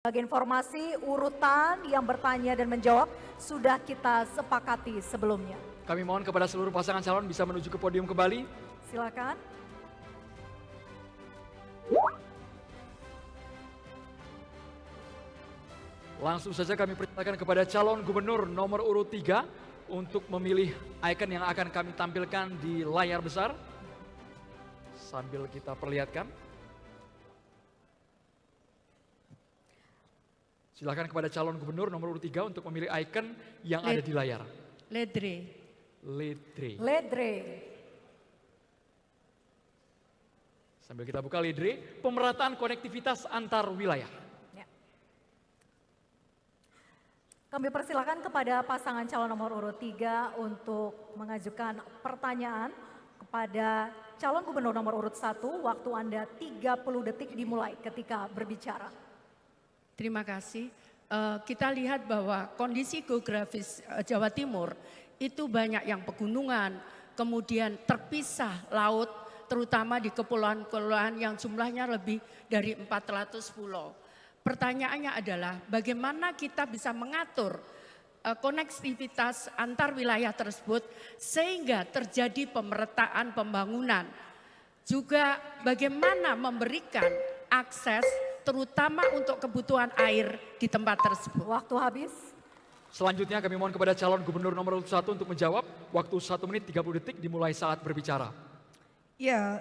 Sebagai informasi, urutan yang bertanya dan menjawab sudah kita sepakati sebelumnya. Kami mohon kepada seluruh pasangan calon bisa menuju ke podium kembali. Silakan. Langsung saja kami persilakan kepada calon gubernur nomor urut 3 untuk memilih ikon yang akan kami tampilkan di layar besar. Sambil kita perlihatkan. Silakan kepada calon gubernur nomor urut 3 untuk memilih ikon yang ada di layar. Ledre. Ledre. Sambil kita buka ledre, pemerataan konektivitas antar wilayah. Ya. Kami persilakan kepada pasangan calon nomor urut 3 untuk mengajukan pertanyaan kepada calon gubernur nomor urut 1. Waktu Anda 30 detik dimulai ketika berbicara. Terima kasih. Kita lihat bahwa kondisi geografis Jawa Timur itu banyak yang pegunungan, kemudian terpisah laut, terutama di kepulauan-kepulauan yang jumlahnya lebih dari 400 pulau. Pertanyaannya adalah bagaimana kita bisa mengatur konektivitas antar wilayah tersebut sehingga terjadi pemerataan pembangunan. Juga bagaimana memberikan akses terutama untuk kebutuhan air di tempat tersebut. Waktu habis. Selanjutnya kami mohon kepada calon gubernur nomor urut 1 untuk menjawab. Waktu 1 menit 30 detik dimulai saat berbicara. Ya,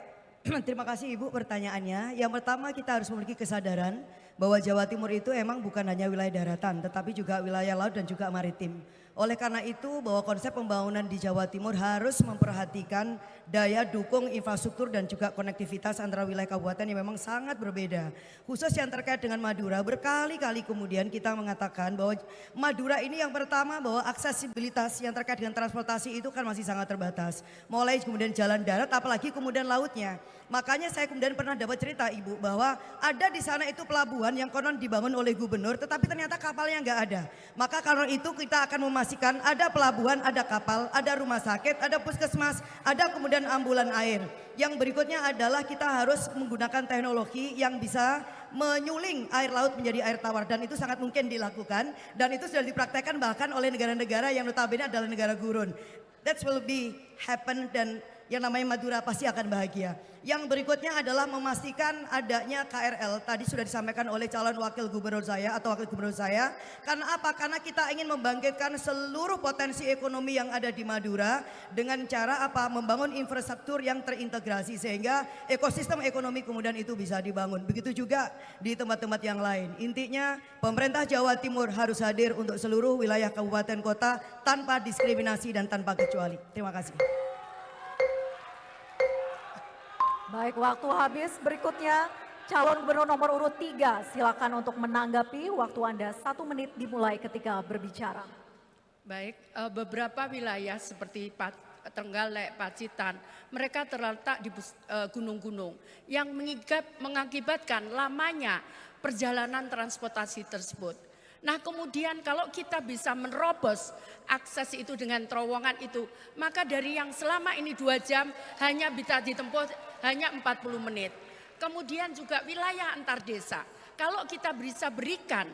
terima kasih Ibu pertanyaannya. Yang pertama kita harus memiliki kesadaran bahwa Jawa Timur itu emang bukan hanya wilayah daratan, tetapi juga wilayah laut dan juga maritim. Oleh karena itu bahwa konsep pembangunan di Jawa Timur harus memperhatikan daya dukung infrastruktur dan juga konektivitas antara wilayah kabupaten yang memang sangat berbeda. Khusus yang terkait dengan Madura, berkali-kali kemudian kita mengatakan bahwa Madura ini yang pertama bahwa aksesibilitas yang terkait dengan transportasi itu kan masih sangat terbatas. Mulai kemudian jalan darat apalagi kemudian lautnya. Makanya saya kemudian pernah dapat cerita Ibu bahwa ada di sana itu pelabuhan yang konon dibangun oleh gubernur tetapi ternyata kapalnya nggak ada. Maka karena itu kita akan memastikan ada pelabuhan, ada kapal, ada rumah sakit, ada puskesmas, ada kemudian ambulan air. Yang berikutnya adalah kita harus menggunakan teknologi yang bisa menyuling air laut menjadi air tawar dan itu sangat mungkin dilakukan dan itu sudah dipraktekkan bahkan oleh negara-negara yang notabene adalah negara gurun. That will be happen dan yang namanya Madura pasti akan bahagia. Yang berikutnya adalah memastikan adanya KRL. Tadi sudah disampaikan oleh calon wakil gubernur saya atau wakil gubernur saya. Karena apa? Karena kita ingin membangkitkan seluruh potensi ekonomi yang ada di Madura dengan cara apa? Membangun infrastruktur yang terintegrasi sehingga ekosistem ekonomi kemudian itu bisa dibangun. Begitu juga di tempat-tempat yang lain. Intinya pemerintah Jawa Timur harus hadir untuk seluruh wilayah kabupaten kota tanpa diskriminasi dan tanpa kecuali. Terima kasih. Baik, waktu habis. Berikutnya calon gubernur nomor urut 3. Silakan untuk menanggapi. Waktu Anda 1 menit dimulai ketika berbicara. Baik, beberapa wilayah seperti Trenggalek, Pacitan, mereka terletak di gunung-gunung yang mengakibatkan lamanya perjalanan transportasi tersebut. Nah kemudian kalau kita bisa menerobos akses itu dengan terowongan itu, maka dari yang selama ini 2 jam hanya bisa ditempuh hanya 40 menit. Kemudian juga wilayah antar desa, kalau kita bisa berikan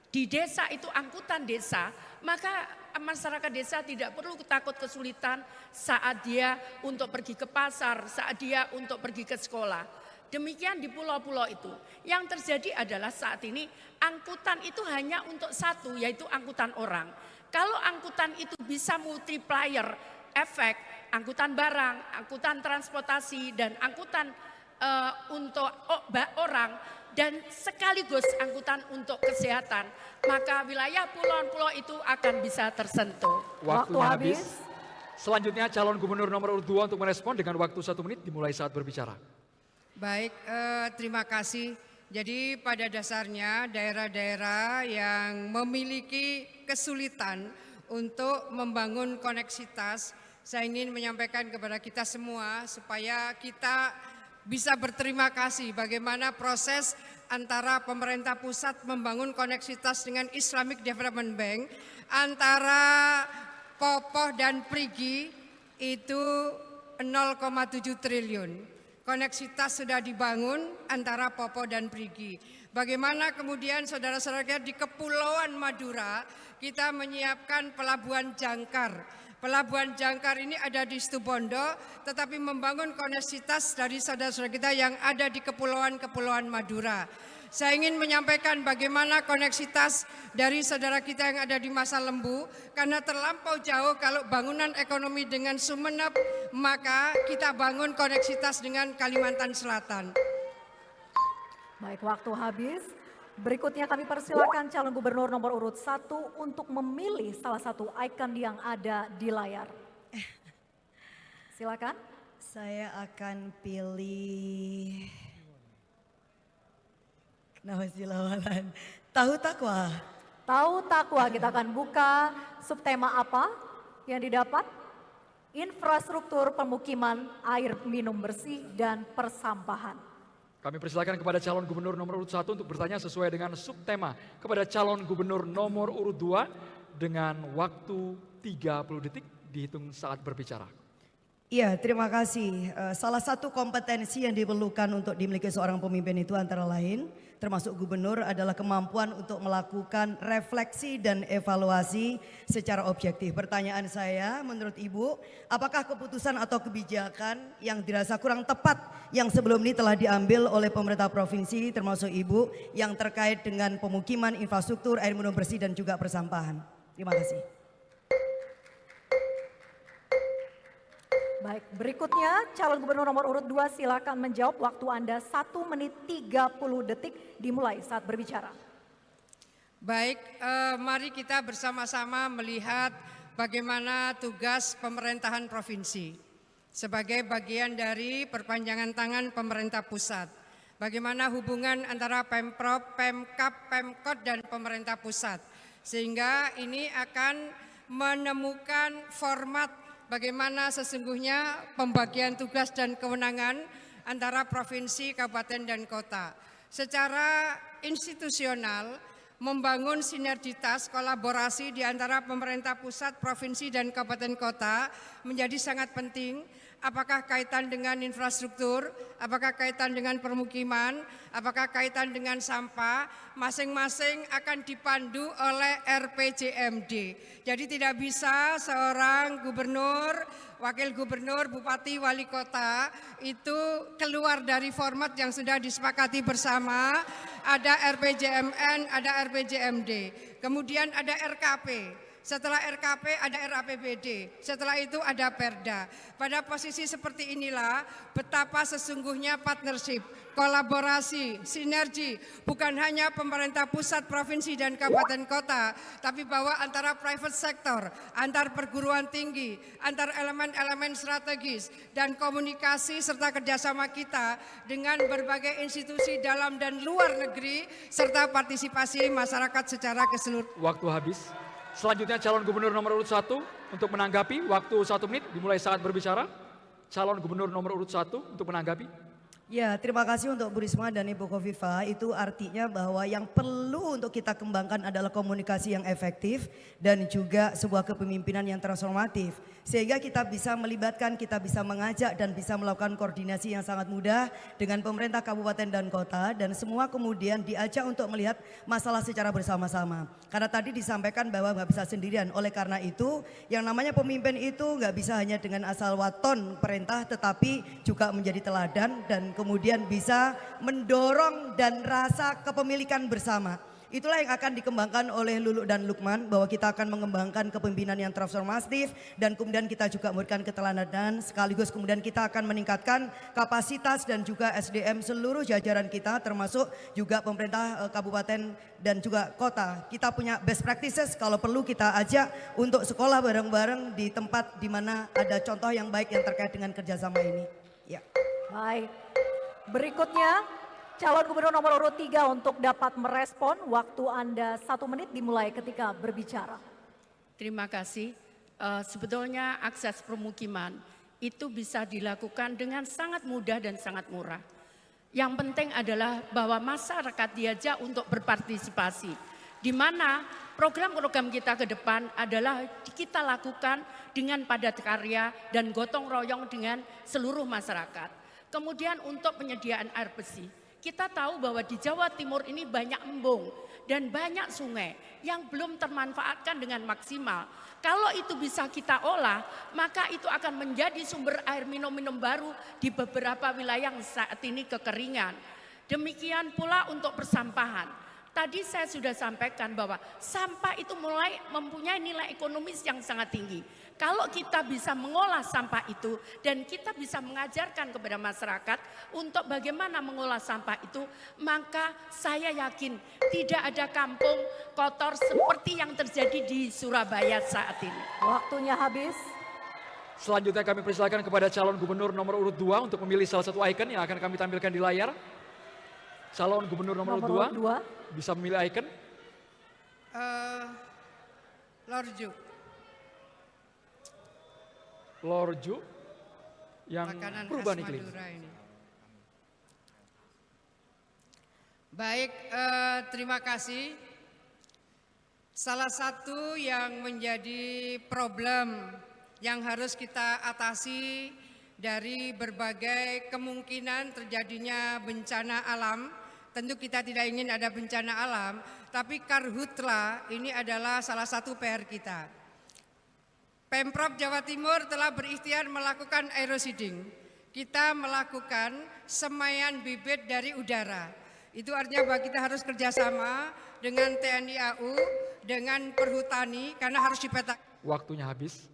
di desa itu angkutan desa, maka masyarakat desa tidak perlu takut kesulitan saat dia untuk pergi ke pasar, saat dia untuk pergi ke sekolah. Demikian di pulau-pulau itu. Yang terjadi adalah saat ini angkutan itu hanya untuk satu, yaitu angkutan orang. Kalau angkutan itu bisa multiplier efek, angkutan barang, angkutan transportasi, dan angkutan untuk orang, dan sekaligus angkutan untuk kesehatan, maka wilayah pulau-pulau itu akan bisa tersentuh. Waktu habis. Selanjutnya calon gubernur nomor urut 2 untuk merespon dengan waktu 1 menit dimulai saat berbicara. Baik, terima kasih. Jadi pada dasarnya daerah-daerah yang memiliki kesulitan untuk membangun koneksitas, saya ingin menyampaikan kepada kita semua supaya kita bisa berterima kasih bagaimana proses antara pemerintah pusat membangun koneksitas dengan Islamic Development Bank, antara Popoh dan Perigi itu 0,7 triliun. Koneksitas sudah dibangun antara Popoh dan Perigi. Bagaimana kemudian saudara-saudara kita di Kepulauan Madura kita menyiapkan pelabuhan jangkar. Pelabuhan jangkar ini ada di Situbondo, tetapi membangun koneksitas dari saudara-saudara kita yang ada di kepulauan-kepulauan Madura. Saya ingin menyampaikan bagaimana koneksitas dari saudara kita yang ada di Masa Lembu, karena terlampau jauh kalau bangunan ekonomi dengan Sumeneb, maka kita bangun koneksitas dengan Kalimantan Selatan. Baik, waktu habis. Berikutnya kami persilakan calon gubernur nomor urut 1 untuk memilih salah satu ikon yang ada di layar. Silakan. Saya akan pilih nama silawalan. Tahu takwa. Tahu takwa, kita akan buka subtema apa yang didapat? Infrastruktur pemukiman, air minum bersih, dan persampahan. Kami persilakan kepada calon gubernur nomor urut 1 untuk bertanya sesuai dengan subtema kepada calon gubernur nomor urut 2 dengan waktu 30 detik dihitung saat berbicara. Iya, terima kasih. Salah satu kompetensi yang diperlukan untuk dimiliki seorang pemimpin itu antara lain, termasuk gubernur, adalah kemampuan untuk melakukan refleksi dan evaluasi secara objektif. Pertanyaan saya, menurut Ibu, apakah keputusan atau kebijakan yang dirasa kurang tepat yang sebelum ini telah diambil oleh pemerintah provinsi, termasuk Ibu, yang terkait dengan pemukiman, infrastruktur, air minum bersih, dan juga persampahan? Terima kasih. Baik, berikutnya calon gubernur nomor urut 2 silakan menjawab, waktu Anda 1 menit 30 detik dimulai saat berbicara. Baik, mari kita bersama-sama melihat bagaimana tugas pemerintahan provinsi sebagai bagian dari perpanjangan tangan pemerintah pusat. Bagaimana hubungan antara Pemprov, Pemkab, Pemkot, dan pemerintah pusat. Sehingga ini akan menemukan format bagaimana sesungguhnya pembagian tugas dan kewenangan antara provinsi, kabupaten, dan kota. Secara institusional, membangun sinergitas kolaborasi di antara pemerintah pusat, provinsi, dan kabupaten kota menjadi sangat penting. Apakah kaitan dengan infrastruktur, apakah kaitan dengan permukiman, apakah kaitan dengan sampah, masing-masing akan dipandu oleh RPJMD. Jadi tidak bisa seorang gubernur, wakil gubernur, bupati, wali kota itu keluar dari format yang sudah disepakati bersama. Ada RPJMN, ada RPJMD, kemudian ada RKP. Setelah RKP ada RAPBD, setelah itu ada Perda. Pada posisi seperti inilah betapa sesungguhnya partnership, kolaborasi, sinergi bukan hanya pemerintah pusat, provinsi, dan kabupaten kota, tapi bahwa antara private sector, antar perguruan tinggi, antar elemen-elemen strategis, dan komunikasi serta kerjasama kita dengan berbagai institusi dalam dan luar negeri, serta partisipasi masyarakat secara keseluruhan. Waktu habis. Selanjutnya calon gubernur nomor urut 1 untuk menanggapi, waktu 1 menit dimulai saat berbicara. Calon gubernur nomor urut 1 untuk menanggapi. Ya, terima kasih untuk Bu Risma dan Ibu Kofifa. Itu artinya bahwa yang perlu untuk kita kembangkan adalah komunikasi yang efektif dan juga sebuah kepemimpinan yang transformatif. Sehingga kita bisa melibatkan, kita bisa mengajak dan bisa melakukan koordinasi yang sangat mudah dengan pemerintah kabupaten dan kota, dan semua kemudian diajak untuk melihat masalah secara bersama-sama. Karena tadi disampaikan bahwa nggak bisa sendirian. Oleh karena itu, yang namanya pemimpin itu nggak bisa hanya dengan asal waton perintah, tetapi juga menjadi teladan dan kemudian bisa mendorong dan rasa kepemilikan bersama. Itulah yang akan dikembangkan oleh Lulu dan Lukman, bahwa kita akan mengembangkan kepemimpinan yang transformatif dan kemudian kita juga memberikan keteladanan, sekaligus kemudian kita akan meningkatkan kapasitas dan juga SDM seluruh jajaran kita, termasuk juga pemerintah kabupaten dan juga kota. Kita punya best practices, kalau perlu kita ajak untuk sekolah bareng-bareng di tempat di mana ada contoh yang baik yang terkait dengan kerjasama ini. Ya. Baik, berikutnya calon gubernur nomor urut 3 untuk dapat merespon, waktu Anda 1 menit dimulai ketika berbicara. Terima kasih. Sebetulnya akses permukiman itu bisa dilakukan dengan sangat mudah dan sangat murah. Yang penting adalah bahwa masyarakat diajak untuk berpartisipasi. Di mana program-program kita ke depan adalah kita lakukan dengan padat karya dan gotong royong dengan seluruh masyarakat. Kemudian untuk penyediaan air bersih, Kita tahu bahwa di Jawa Timur ini banyak embung dan banyak sungai yang belum termanfaatkan dengan maksimal. Kalau itu bisa kita olah, maka itu akan menjadi sumber air minum baru di beberapa wilayah yang saat ini kekeringan. Demikian pula untuk persampahan. Tadi saya sudah sampaikan bahwa sampah itu mulai mempunyai nilai ekonomis yang sangat tinggi. Kalau kita bisa mengolah sampah itu dan kita bisa mengajarkan kepada masyarakat untuk bagaimana mengolah sampah itu, maka saya yakin tidak ada kampung kotor seperti yang terjadi di Surabaya saat ini. Waktunya habis. Selanjutnya kami persilakan kepada calon gubernur nomor urut 2 untuk memilih salah satu icon yang akan kami tampilkan di layar. Calon gubernur nomor urut 2 bisa memilih icon. Lorju. Lorju yang Makanan perubahan khas iklim. Madura ini. Baik, terima kasih. Salah satu yang menjadi problem yang harus kita atasi dari berbagai kemungkinan terjadinya bencana alam, tentu kita tidak ingin ada bencana alam, tapi karhutla ini adalah salah satu PR kita. Pemprov Jawa Timur telah berikhtiar melakukan aeroseeding. Kita melakukan semaian bibit dari udara. Itu artinya bahwa kita harus kerjasama dengan TNI AU, dengan Perhutani, karena harus dipetakan. Waktunya habis.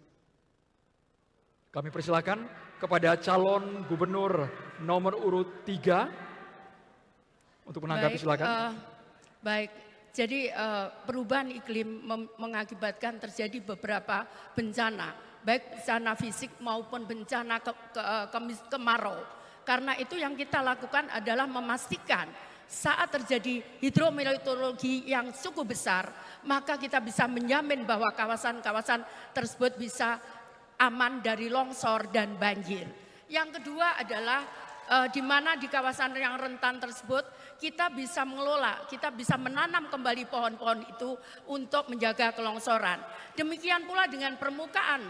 Kami persilakan kepada calon gubernur nomor urut 3 untuk menanggapi, silakan. Baik. Jadi perubahan iklim mengakibatkan terjadi beberapa bencana, baik bencana fisik maupun bencana kemarau. Karena itu yang kita lakukan adalah memastikan saat terjadi hidrometeorologi yang cukup besar, maka kita bisa menjamin bahwa kawasan-kawasan tersebut bisa aman dari longsor dan banjir. Yang kedua adalah di mana di kawasan yang rentan tersebut kita bisa mengelola, kita bisa menanam kembali pohon-pohon itu untuk menjaga kelongsoran. Demikian pula dengan permukaan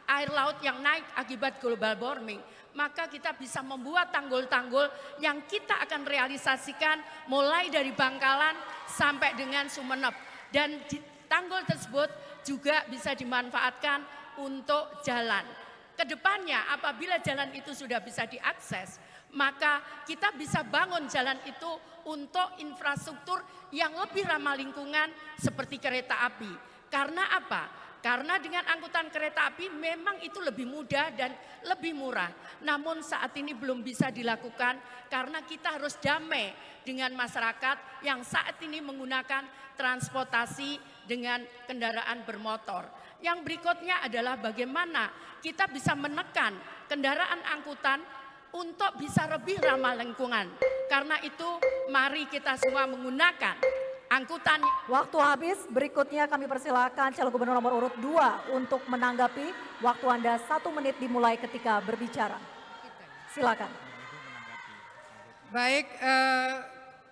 air laut yang naik akibat global warming, maka kita bisa membuat tanggul-tanggul yang kita akan realisasikan mulai dari Bangkalan sampai dengan Sumeneb. Dan di tanggul tersebut juga bisa dimanfaatkan untuk jalan. Kedepannya apabila jalan itu sudah bisa diakses, maka kita bisa bangun jalan itu untuk infrastruktur yang lebih ramah lingkungan seperti kereta api. Karena apa? Karena dengan angkutan kereta api memang itu lebih mudah dan lebih murah. Namun saat ini belum bisa dilakukan karena kita harus damai dengan masyarakat yang saat ini menggunakan transportasi dengan kendaraan bermotor. Yang berikutnya adalah bagaimana kita bisa menekan kendaraan angkutan untuk bisa lebih ramah lingkungan. Karena itu mari kita semua menggunakan angkutan. Waktu habis, berikutnya kami persilakan calon gubernur nomor urut 2 untuk menanggapi. Waktu Anda 1 menit dimulai ketika berbicara. Silakan. Baik,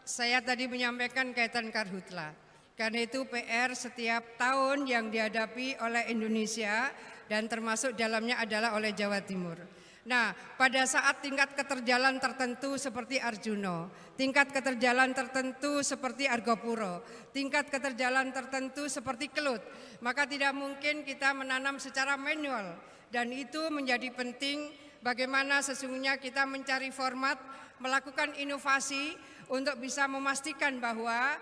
saya tadi menyampaikan kaitan karhutla. Karena itu PR setiap tahun yang dihadapi oleh Indonesia dan termasuk dalamnya adalah oleh Jawa Timur. Nah, pada saat tingkat keterjalan tertentu seperti Arjuno, tingkat keterjalan tertentu seperti Argopuro, tingkat keterjalan tertentu seperti Kelut, maka tidak mungkin kita menanam secara manual. Dan itu menjadi penting bagaimana sesungguhnya kita mencari format, melakukan inovasi untuk bisa memastikan bahwa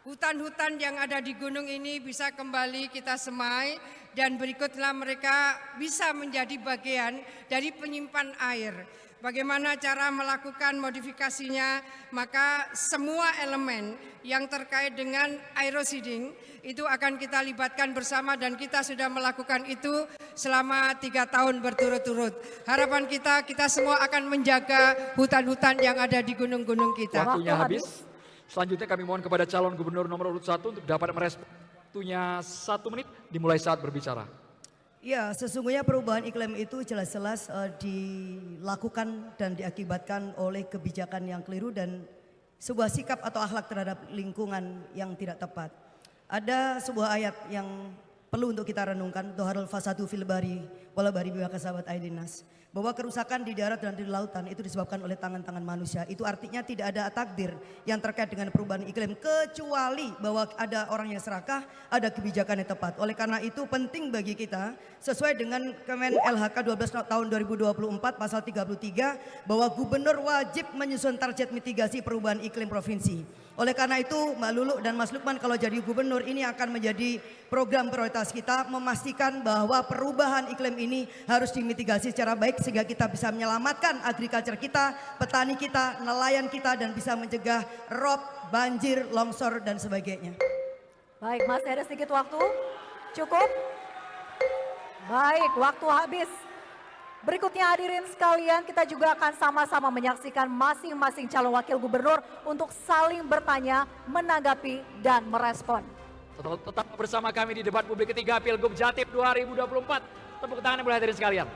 hutan-hutan yang ada di gunung ini bisa kembali kita semai dan berikutlah mereka bisa menjadi bagian dari penyimpan air. Bagaimana cara melakukan modifikasinya, maka semua elemen yang terkait dengan aeroseeding itu akan kita libatkan bersama dan kita sudah melakukan itu selama 3 tahun berturut-turut. Harapan kita semua akan menjaga hutan-hutan yang ada di gunung-gunung kita. Waktunya habis. Selanjutnya kami mohon kepada calon gubernur nomor urut 1 untuk dapat merespon. Waktunya 1 menit dimulai saat berbicara. Ya, sesungguhnya perubahan iklim itu jelas-jelas dilakukan dan diakibatkan oleh kebijakan yang keliru dan sebuah sikap atau akhlak terhadap lingkungan yang tidak tepat. Ada sebuah ayat yang perlu untuk kita renungkan, Doharul fasadu fil bari wala bari bima kasabat aidinas. Bahwa kerusakan di darat dan di lautan itu disebabkan oleh tangan-tangan manusia. Itu artinya tidak ada takdir yang terkait dengan perubahan iklim kecuali bahwa ada orang yang serakah, ada kebijakan yang tepat. Oleh karena itu penting bagi kita sesuai dengan Kemen LHK 12 tahun 2024 pasal 33 bahwa gubernur wajib menyusun target mitigasi perubahan iklim provinsi. Oleh karena itu Mbak Lulu dan Mas Lukman kalau jadi gubernur ini akan menjadi program prioritas kita memastikan bahwa perubahan iklim ini harus dimitigasi secara baik sehingga kita bisa menyelamatkan agriculture kita, petani kita, nelayan kita dan bisa mencegah rob, banjir, longsor dan sebagainya. Baik, masih ada sedikit waktu. Cukup? Baik, waktu habis. Berikutnya hadirin sekalian, kita juga akan sama-sama menyaksikan masing-masing calon wakil gubernur untuk saling bertanya, menanggapi, dan merespon. Tetap bersama kami di debat publik ketiga Pilgub Jatim 2024. Tepuk tangan boleh hadirin sekalian.